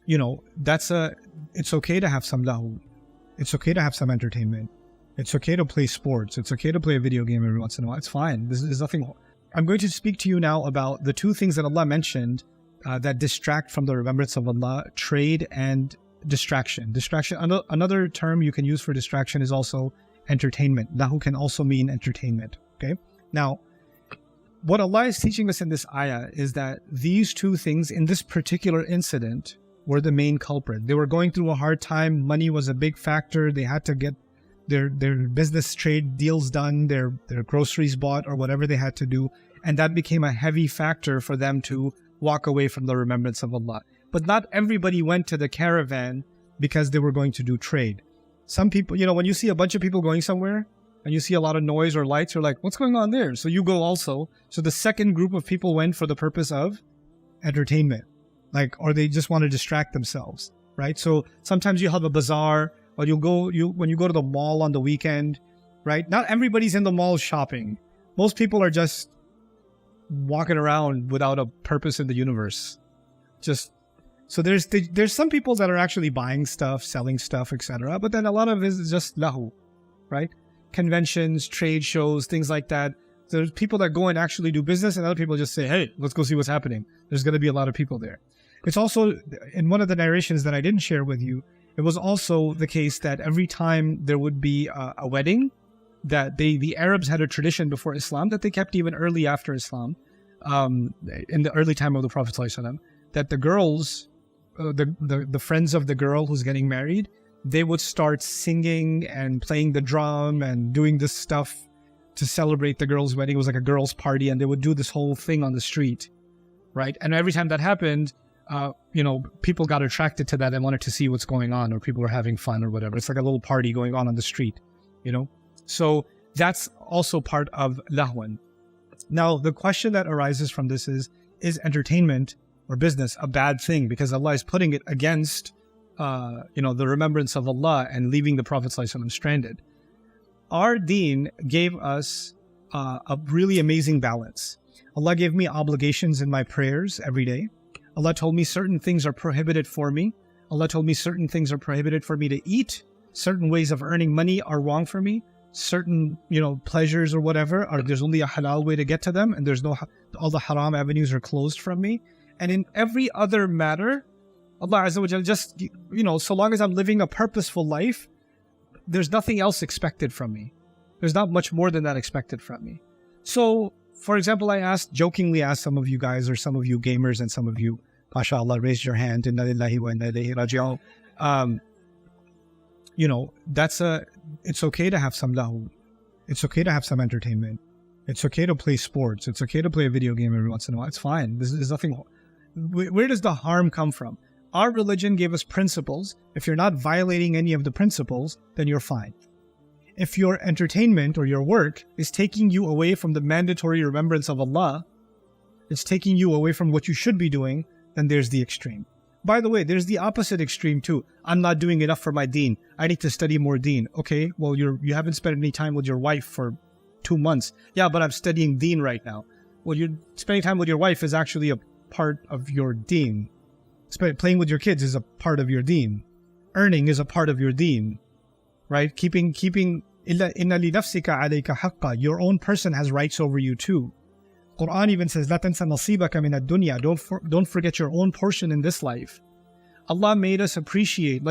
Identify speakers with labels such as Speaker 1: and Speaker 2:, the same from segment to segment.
Speaker 1: it's okay to have some lahu. It's okay to have some entertainment. It's okay to play sports. It's okay to play a video game every once in a while. It's fine. There's nothing. I'm going to speak to you now about the two things that Allah mentioned that distract from the remembrance of Allah: trade and distraction. Another term you can use for distraction is also entertainment. Lahu can also mean entertainment. Okay. Now, what Allah is teaching us in this ayah is that these two things in this particular incident were the main culprit. They were going through a hard time. Money was a big factor. They had to get their business trade deals done, their groceries bought, or whatever they had to do. And that became a heavy factor for them to walk away from the remembrance of Allah. But not everybody went to the caravan because they were going to do trade. Some people, when you see a bunch of people going somewhere and you see a lot of noise or lights, you're like, what's going on there? So you go also. So the second group of people went for the purpose of entertainment, or they just want to distract themselves, right? So sometimes you have a bazaar, or when you go to the mall on the weekend, right? Not everybody's in the mall shopping. Most people are just walking around without a purpose in the universe. So there's some people that are actually buying stuff, selling stuff, etc. But then a lot of it is just lahu, right? Conventions, trade shows, things like that. There's people that go and actually do business, and other people just say, hey, let's go see what's happening. There's going to be a lot of people there. It's also, in one of the narrations that I didn't share with you, it was also the case that every time there would be a wedding, that the Arabs had a tradition before Islam that they kept even early after Islam, in the early time of the Prophet ﷺ, that the girls, the friends of the girl who's getting married, they would start singing and playing the drum and doing this stuff to celebrate the girl's wedding. It was like a girl's party, and they would do this whole thing on the street, right? And every time that happened, people got attracted to that and wanted to see what's going on, or people were having fun or whatever. It's like a little party going on the street, So that's also part of lahwan. Now, the question that arises from this is entertainment or business a bad thing? Because Allah is putting it against, the remembrance of Allah and leaving the Prophet ﷺ stranded. Our Deen gave us a really amazing balance. Allah gave me obligations in my prayers every day. Allah told me certain things are prohibited for me. Allah told me certain things are prohibited for me to eat. Certain ways of earning money are wrong for me. Certain, pleasures or whatever, there's only a halal way to get to them, and there's all the haram avenues are closed from me. And in every other matter, Allah Azza wa Jal just, so long as I'm living a purposeful life, there's nothing else expected from me. There's not much more than that expected from me. So, for example, I jokingly asked some of you guys, or some of you gamers and some of you, mashallah, raised your hand, inna lillahi wa inna ilayhi raji'un. It's okay to have some lahu. It's okay to have some entertainment. It's okay to play sports. It's okay to play a video game every once in a while. It's fine. There's nothing. Where does the harm come from? Our religion gave us principles. If you're not violating any of the principles, then you're fine. If your entertainment or your work is taking you away from the mandatory remembrance of Allah, it's taking you away from what you should be doing, then there's the extreme. By the way, there's the opposite extreme too. I'm not doing enough for my deen. I need to study more deen. Okay, well, you haven't spent any time with your wife for 2 months. Yeah, but I'm studying deen right now. Well, you're spending time with your wife is actually a part of your deen. Playing with your kids is a part of your deen. Earning is a part of your deen. Right? Keeping inna li nafsika alayka haqqa. Your own person has rights over you too. Quran even says, "La tansa nasibaka min ad-dunya." Don't forget your own portion in this life. Allah made us appreciate,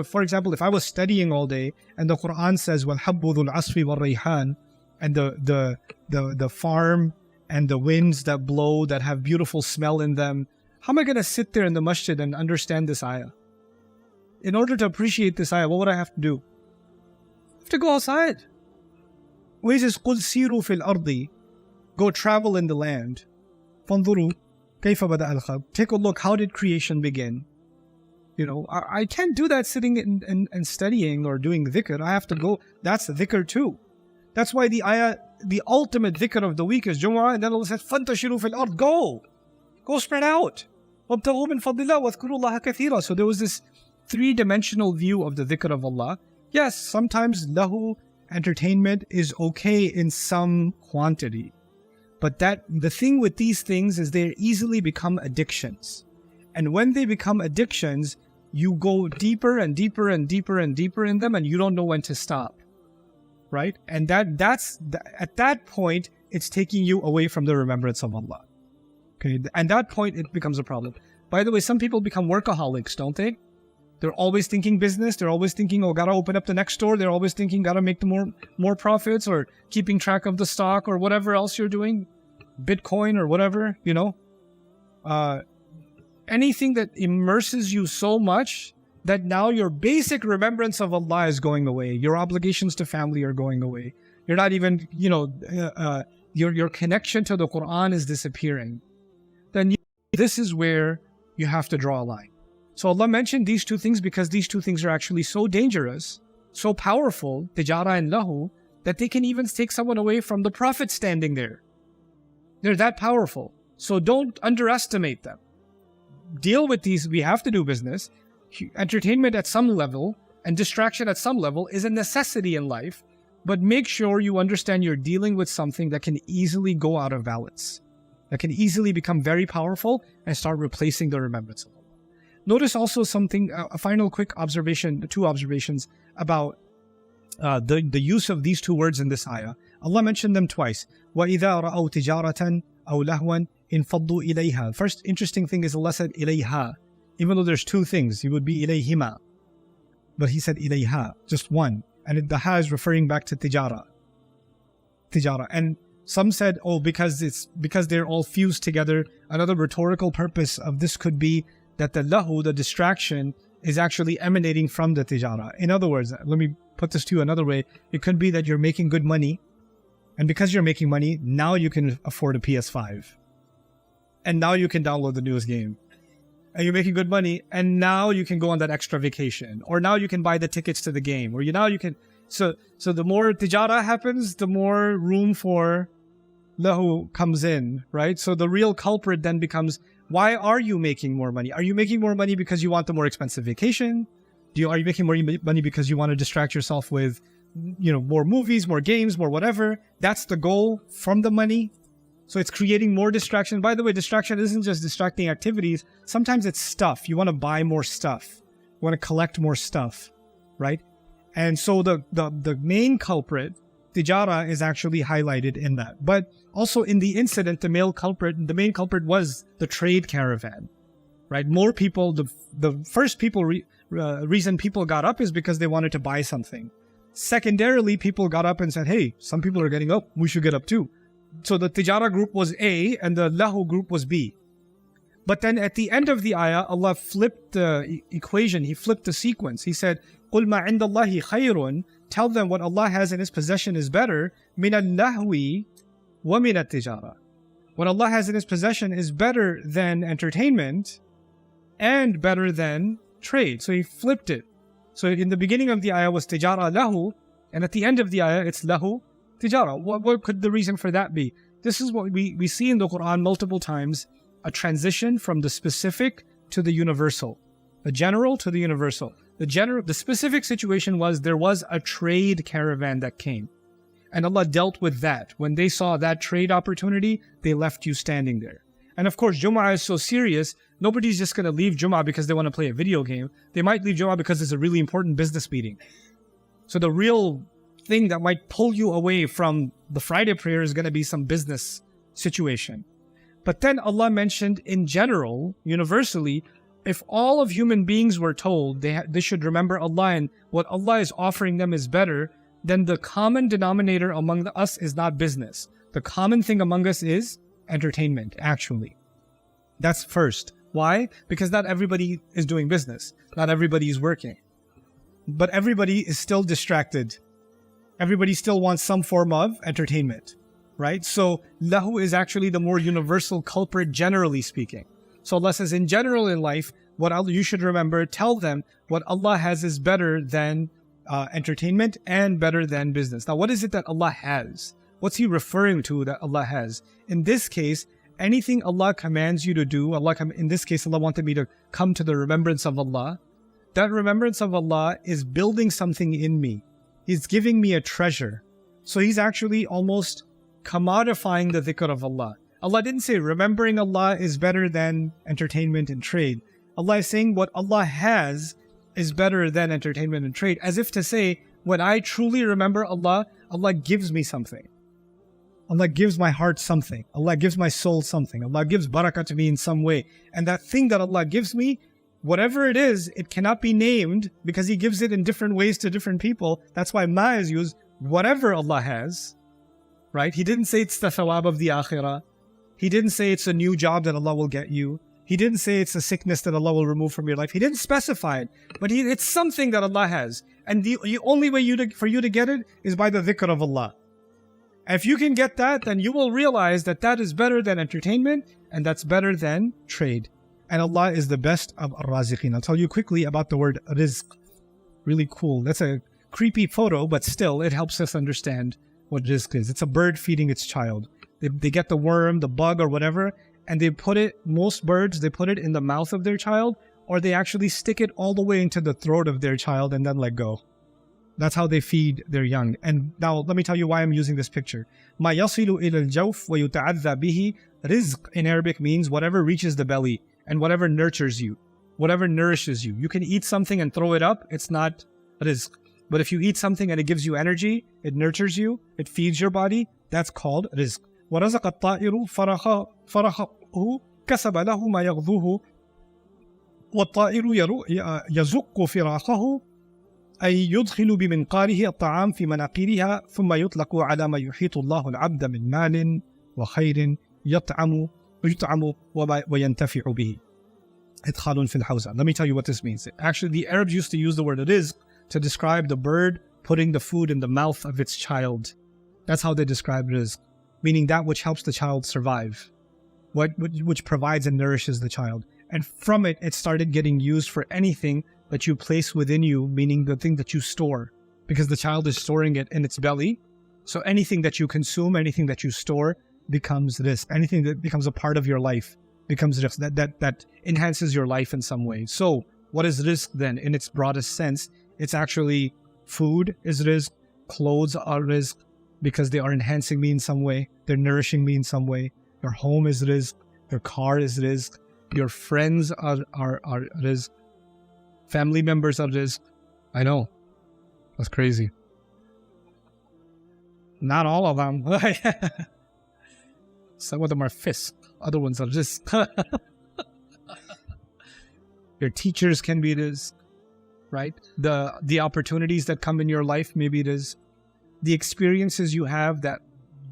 Speaker 1: for example, if I was studying all day and the Quran says, "Wal habbu dhul asfi wal rayhan," and the farm and the winds that blow that have beautiful smell in them, how am I going to sit there in the masjid and understand this ayah? In order to appreciate this ayah, what would I have to do? I have to go outside. Where is قُلْ سِيرُوا فِي الْأَرْضِ? Go travel in the land. فَانْظُرُوا كَيْفَ بَدَأَ الْخَلْقُ. Take a look, how did creation begin? I can't do that sitting and studying or doing dhikr. I have to go. That's dhikr too. That's why the ayah, the ultimate dhikr of the week is Jumu'ah, and then Allah says, فَانْتَشِرُوا فِي الْأَرْضِ. Go spread out. وَابْتَغُوا مِنْ فَضْلِ اللَّهِ وَاذْكُرُوا اللَّهَ كَثِيرًا. So there was this three-dimensional view of the dhikr of Allah. Yes, sometimes lahu, entertainment, is okay in some quantity. But the thing with these things is they easily become addictions. And when they become addictions, you go deeper and deeper and deeper and deeper in them, and you don't know when to stop, right? And that's at that point, it's taking you away from the remembrance of Allah. Okay, and that point, it becomes a problem. By the way, some people become workaholics, don't they? They're always thinking business. They're always thinking, oh, gotta open up the next store. They're always thinking, gotta make the more profits, or keeping track of the stock, or whatever else you're doing, Bitcoin or whatever, you know. Anything that immerses you so much that now your basic remembrance of Allah is going away. Your obligations to family are going away. You're not even, you know, your connection to the Quran is disappearing. Then this is where you have to draw a line. So Allah mentioned these two things because these two things are actually so dangerous, so powerful, tijara and lahu, that they can even take someone away from the Prophet standing there. They're that powerful. So don't underestimate them. Deal with these. We have to do business. Entertainment at some level and distraction at some level is a necessity in life, but make sure you understand you're dealing with something that can easily go out of balance, that can easily become very powerful and start replacing the remembrance of Allah. Notice also something, a final quick observation, two observations about the use of these two words in this ayah. Allah mentioned them twice. وَإِذَا رَأَوْا تِجَارَةً أَوْ لَهْوًا انفضوا إليها. First interesting thing is Allah said إليها. Even though there's two things, it would be إليهما. But He said إليها, just one. And the ha is referring back to tijara. Tijara. And some said, oh, because they're all fused together. Another rhetorical purpose of this could be that the lahu, the distraction, is actually emanating from the tijara. In other words, let me put this to you another way. It could be that you're making good money, and because you're making money, now you can afford a PS5. And now you can download the newest game. And you're making good money, and now you can go on that extra vacation. Or now you can buy the tickets to the game. Or now you can... So the more tijara happens, the more room for lahu comes in, right? So the real culprit then becomes, why are you making more money? Are you making more money because you want the more expensive vacation? Are you making more money because you want to distract yourself with, you know, more movies, more games, more whatever? That's the goal from the money. So it's creating more distraction. By the way, distraction isn't just distracting activities. Sometimes it's stuff. You want to buy more stuff. You want to collect more stuff, right? And so the main culprit, tijara, is actually highlighted in that. But also in the incident, the main culprit was the trade caravan, right? More people, the first reason people got up is because they wanted to buy something. Secondarily, people got up and said, hey, some people are getting up, we should get up too. So the tijara group was A and the lahu group was B. But then at the end of the ayah, Allah flipped the equation. He flipped the sequence. He said, قُلْ مَا عِنْدَ اللَّهِ خَيْرٌ. Tell them what Allah has in His possession is better. مِنَ اللَّهْوِ وَمِنَ التِّجَارَةِ. What Allah has in His possession is better than entertainment and better than trade. So He flipped it. So in the beginning of the ayah was tijara lahu, and at the end of the ayah it's lahu tijara. What could the reason for that be? This is what we see in the Quran multiple times, a transition from the specific to the universal, the general to the universal. The specific situation was there was a trade caravan that came, and Allah dealt with that. When they saw that trade opportunity, they left you standing there. And of course, Jum'ah is so serious, nobody's just going to leave Jum'ah because they want to play a video game. They might leave Jum'ah because it's a really important business meeting. So the real thing that might pull you away from the Friday prayer is going to be some business situation. But then Allah mentioned in general, universally, if all of human beings were told they should remember Allah and what Allah is offering them is better, then the common denominator among us is not business. The common thing among us is entertainment, actually. That's first. Why? Because not everybody is doing business. Not everybody is working. But everybody is still distracted. Everybody still wants some form of entertainment, right? So lahu is actually the more universal culprit, generally speaking. So Allah says, in general in life, what you should remember, tell them what Allah has is better than entertainment and better than business. Now, what is it that Allah has? What's He referring to that Allah has? In this case, anything Allah commands you to do, in this case, Allah wanted me to come to the remembrance of Allah. That remembrance of Allah is building something in me. He's giving me a treasure. So He's actually almost commodifying the dhikr of Allah. Allah didn't say remembering Allah is better than entertainment and trade. Allah is saying what Allah has is better than entertainment and trade, as if to say, when I truly remember Allah, Allah gives me something. Allah gives my heart something. Allah gives my soul something. Allah gives barakah to me in some way. And that thing that Allah gives me, whatever it is, it cannot be named because He gives it in different ways to different people. That's why ma is used. Whatever Allah has, right? He didn't say it's the thawab of the akhirah. He didn't say it's a new job that Allah will get you. He didn't say it's a sickness that Allah will remove from your life. He didn't specify it, but it's something that Allah has. And the only way for you to get it is by the dhikr of Allah. And if you can get that, then you will realize that that is better than entertainment and that's better than trade. And Allah is the best of ar-raziqeen. I'll tell you quickly about the word rizq. Really cool. That's a creepy photo, but still it helps us understand what rizq is. It's a bird feeding its child. They get the worm, the bug or whatever, and they put it, most birds, they put it in the mouth of their child, or they actually stick it all the way into the throat of their child and then let go. That's how they feed their young. And now let me tell you why I'm using this picture. مَا يَصِلُ إِلَى الْجَوْفِ وَيُتَعَذَّى بِهِ. Rizq in Arabic means whatever reaches the belly and whatever nurtures you, whatever nourishes you. You can eat something and throw it up, it's not rizq. But if you eat something and it gives you energy, it nurtures you, it feeds your body, that's called rizq. وَرَزَقَ الطَّائِرُ فَرَخَهُ كَسَبَ لَهُ مَا يَغْذُوهُ وَالطَّائِرُ يَزُقُّ فِرَاخَهُ أي يدخل بمنقاره الطعام في مناقيرها ثم يطلق على ما يحيط الله العبد من مال وخير يطعم وينتفع به. إدخال في الحوزة. Let me tell you what this means. Actually, the Arabs used to use the word rizq to describe the bird putting the food in the mouth of its child. That's how they describe rizq, meaning that which helps the child survive, which provides and nourishes the child. And from it, it started getting used for anything that you place within you, meaning the thing that you store, because the child is storing it in its belly. So anything that you consume, anything that you store becomes rizq. Anything that becomes a part of your life becomes rizq, that enhances your life in some way. So what is rizq then? In its broadest sense, it's actually food is rizq, clothes are rizq, because they are enhancing me in some way, they're nourishing me in some way. Your home is rizq, your car is rizq, your friends are rizq, family members are rizq. I know, that's crazy. Not all of them. Some of them are fisq, other ones are rizq. Your teachers can be rizq, right? The opportunities that come in your life, maybe it is. The experiences you have that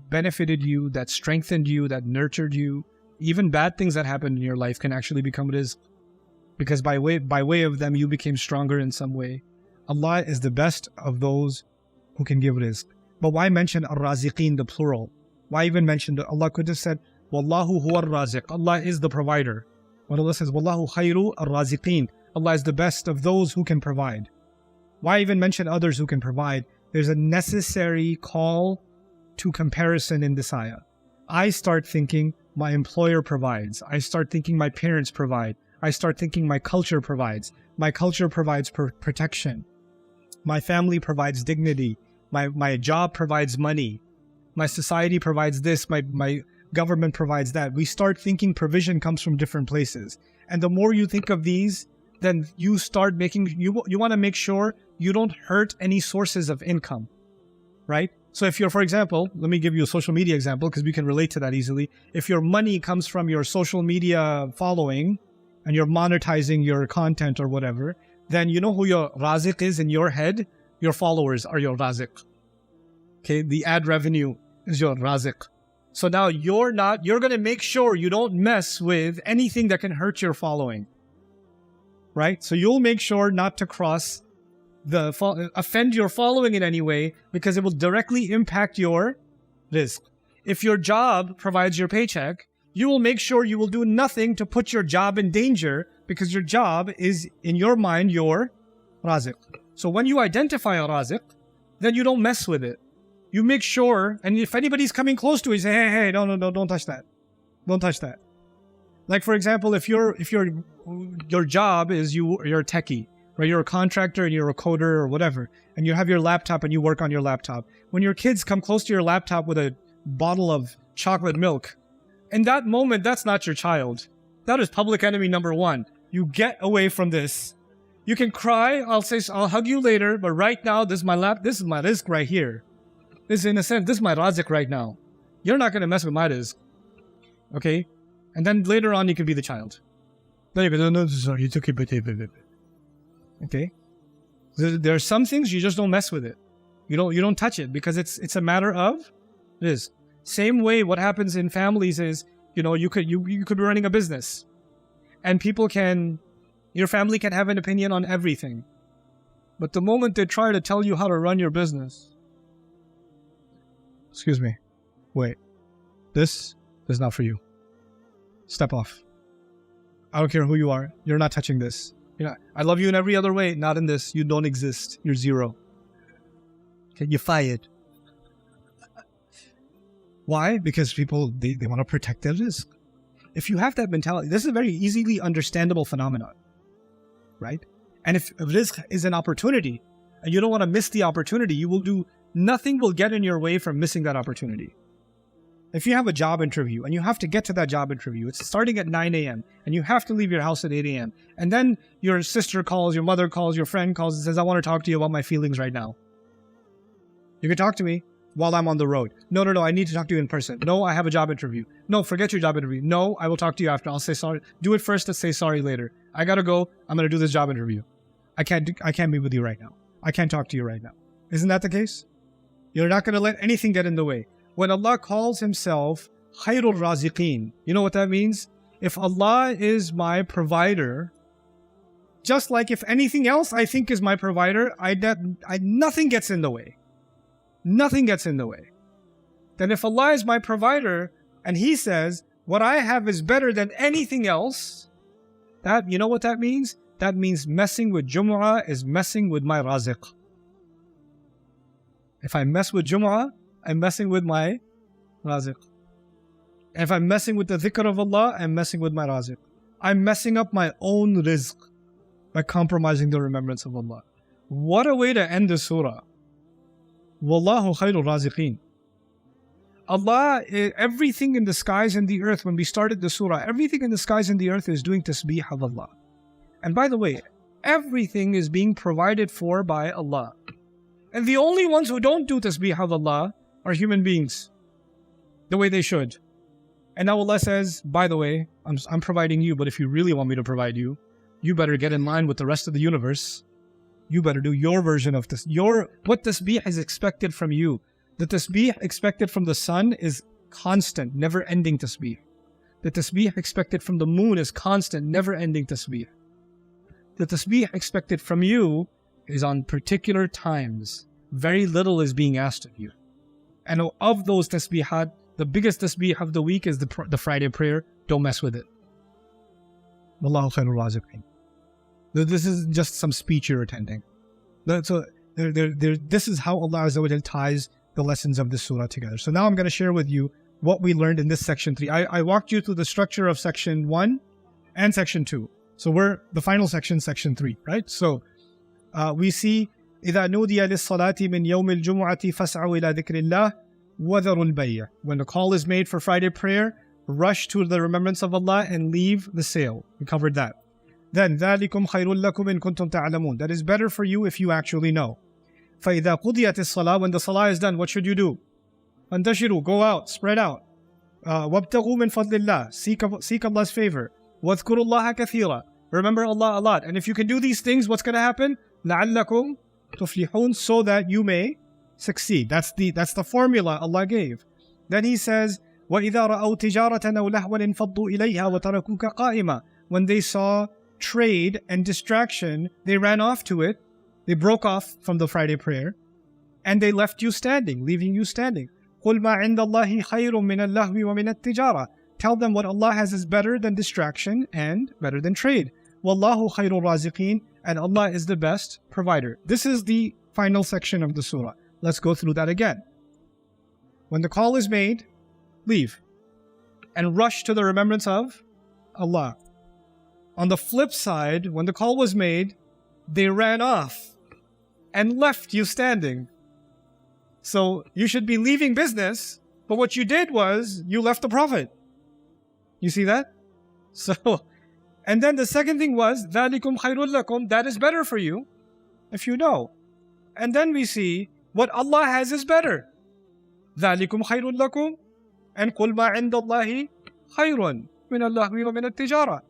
Speaker 1: benefited you, that strengthened you, that nurtured you, even bad things that happened in your life can actually become rizq. Because by way of them, you became stronger in some way. Allah is the best of those who can give rizq. But why mention ar-raziqeen, the plural? Why even mention that? Allah could have said, Wallahu huwa ar-raziq. Allah is the provider. When Allah says, Wallahu khayru ar-raziqeen, Allah is the best of those who can provide. Why even mention others who can provide? There's a necessary call to comparison in this ayah. I start thinking my employer provides. I start thinking my parents provide. I start thinking my culture provides. My culture provides protection. My family provides dignity. My job provides money. My society provides this. My government provides that. We start thinking provision comes from different places. And the more you think of these, then you start making, you want to make sure you don't hurt any sources of income, right? So if you're, for example, let me give you a social media example because we can relate to that easily. If your money comes from your social media following, and you're monetizing your content or whatever, then you know who your raziq is in your head? Your followers are your raziq. Okay, the ad revenue is your raziq. So now you're going to make sure you don't mess with anything that can hurt your following. Right? So you'll make sure not to offend your following in any way because it will directly impact your rizq. If your job provides your paycheck, you will make sure you will do nothing to put your job in danger because your job is, in your mind, your raziq. So when you identify a raziq, then you don't mess with it. You make sure, and if anybody's coming close to it, you say, hey, no, don't touch that. Don't touch that. Like, for example, if your job is you're a techie, right? You're a contractor and you're a coder or whatever, and you have your laptop and you work on your laptop. When your kids come close to your laptop with a bottle of chocolate milk, In that moment, that's not your child. That is public enemy number one. You get away from this. You can cry, I'll hug you later, but right now, this is my rizq right here. This is, in a sense, this is my razik right now. You're not going to mess with my rizq. Okay? And then later on, you can be the child. Then you go, no, sorry, you took it. Okay? There are some things you just don't mess with it. You don't touch it because it's a matter of rizq. Same way what happens in families is, you could be running a business. And your family can have an opinion on everything. But the moment they try to tell you how to run your business, excuse me, wait, this is not for you. Step off. I don't care who you are. You're not touching this. I love you in every other way. Not in this. You don't exist. You're zero. Okay, you're fired. Why? Because people, they want to protect their rizq. If you have that mentality, this is a very easily understandable phenomenon. Right? And if rizq is an opportunity, and you don't want to miss the opportunity, nothing will get in your way from missing that opportunity. If you have a job interview, and you have to get to that job interview, it's starting at 9 a.m., and you have to leave your house at 8 a.m., and then your sister calls, your mother calls, your friend calls and says, I want to talk to you about my feelings right now. You can talk to me while I'm on the road. No, I need to talk to you in person. No, I have a job interview. No, forget your job interview. No, I will talk to you after. I'll say sorry. Do it first and say sorry later. I gotta go. I'm gonna do this job interview. I can't be with you right now. I can't talk to you right now. Isn't that the case? You're not gonna let anything get in the way. When Allah calls Himself Khairul Raziqeen, you know what that means? If Allah is my provider, just like if anything else I think is my provider, nothing gets in the way. Nothing gets in the way. Then if Allah is my provider and He says, what I have is better than anything else, you know what that means? That means messing with Jumu'ah is messing with my raziq. If I mess with Jumu'ah, I'm messing with my raziq. If I'm messing with the dhikr of Allah, I'm messing with my raziq. I'm messing up my own rizq by compromising the remembrance of Allah. What a way to end the surah. Wallahu khairul raziqeen. Allah, everything in the skies and the earth, when we started the surah, everything in the skies and the earth is doing tasbih of Allah. And by the way, everything is being provided for by Allah. And the only ones who don't do tasbih of Allah are human beings, the way they should. And now Allah says, by the way, I'm providing you, but if you really want me to provide you, you better get in line with the rest of the universe. You better do your version of this. What tasbih is expected from you. The tasbih expected from the sun is constant, never-ending tasbih. The tasbih expected from the moon is constant, never-ending tasbih. The tasbih expected from you is on particular times. Very little is being asked of you. And of those tasbihat, the biggest tasbih of the week is the Friday prayer. Don't mess with it. Wallahu khairul raziqeen. This is just some speech you're attending. So this is how Allah Azza wa Jal ties the lessons of this surah together. So now I'm going to share with you what we learned in this section 3. I walked you through the structure of section 1 and section 2. So we're the final section, section 3, right? So we see إِذَا نُودِيَ لِلصَّلَاةِ مِنْ يَوْمِ الْجُمُعَةِ فَاسْعَوْا إِلَى ذِكْرِ اللَّهِ وَذَرُوا الْبَيْعَ. When the call is made for Friday prayer, rush to the remembrance of Allah and leave the sale. We covered that. Then ذَلِكُمْ خَيْرٌ لَكُمْ إِن كُنْتُمْ تَعْلَمُونَ. That is better for you if you actually know. فَإِذَا قُضِيَتِ الصَّلَاةِ. When the salah is done, what should you do? فَانْتَشِرُوا. Go out, spread out. وَابْتَغُوا مِنْ فَضْلِ اللَّهِ. Seek Allah's favor. وَاذْكُرُوا اللَّهَ كَثِيرًا. Remember Allah a lot. And if you can do these things, what's going to happen? لَعَلَّكُمْ تُفْلِحُونَ. So that you may succeed. That's the formula Allah gave. Then He says, وَإِذَا رَأَوْا تِجَارَةً أَوْ لَهْوًا انْفَضُّوا إِلَيْهَا وَتَرَكُوكَ قَائِمًا. When they saw trade and distraction, they ran off to it. They broke off from the Friday prayer, and they left you standing, leaving you standing. قُلْ مَا عِنْدَ اللَّهِ خَيْرٌ مِنَ اللَّهْوِ وَمِنَ التِّجَارَةِ. Tell them what Allah has is better than distraction and better than trade. وَاللَّهُ خَيْرُ الرَّازِقِينَ. And Allah is the best provider. This is the final section of the surah. Let's go through that again. When the call is made, leave and rush to the remembrance of Allah. On the flip side, when the call was made, they ran off and left you standing. So you should be leaving business, but what you did was you left the Prophet. You see that? So, and then the second thing was, ذَلِكُمْ خَيْرٌ لَكُمْ, that is better for you, if you know. And then we see, what Allah has is better. ذَلِكُمْ خَيْرٌ لَكُمْ, and قُلْ مَا عِنْدَ اللَّهِ خَيْرٌ مِنَ اللَّهِ وَمِنَ التِّجَارَةِ.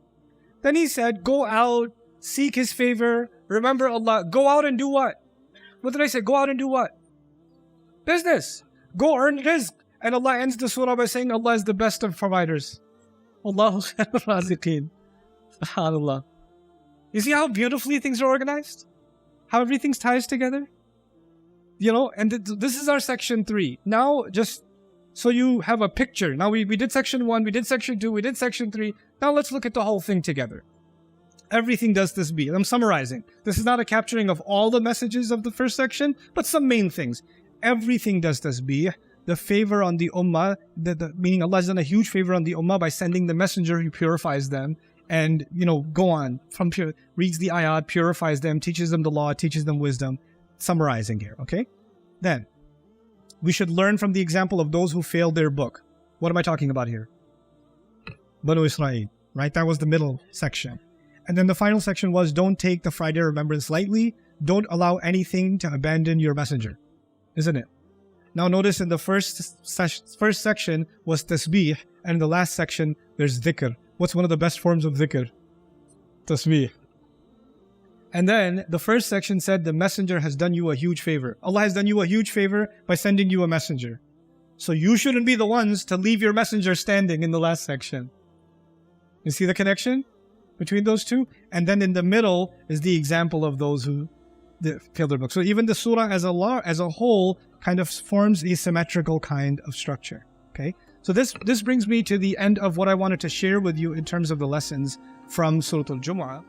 Speaker 1: Then he said, go out, seek His favor, remember Allah, go out and do what? What did I say? Go out and do what? Business. Go earn rizq. And Allah ends the surah by saying Allah is the best of providers. Allahu khairur raziqeen. SubhanAllah. You see how beautifully things are organized? How everything ties together? You know, and this is our section 3. Now, just so you have a picture. Now, we did section 1, we did section 2, we did section 3. Now, let's look at the whole thing together. Everything does this be. I'm summarizing. This is not a capturing of all the messages of the first section, but some main things. Everything does this be. The favor on the ummah, meaning Allah has done a huge favor on the ummah by sending the messenger who purifies them. And, you know, go on, reads the ayat, purifies them, teaches them the law, teaches them wisdom. Summarizing here, okay? Then, we should learn from the example of those who failed their book. What am I talking about here? Banu Israel, right? That was the middle section. And then the final section was, don't take the Friday remembrance lightly. Don't allow anything to abandon your messenger. Isn't it? Now notice in the first section was tasbih, and in the last section there's dhikr. What's one of the best forms of dhikr? Tasbih. And then the first section said the messenger has done you a huge favor. Allah has done you a huge favor by sending you a messenger. So you shouldn't be the ones to leave your messenger standing in the last section. You see the connection between those two? And then in the middle is the example of those who failed their book. So even the surah as a whole kind of forms a symmetrical kind of structure. Okay? So this brings me to the end of what I wanted to share with you in terms of the lessons from Surah Al-Jumu'ah.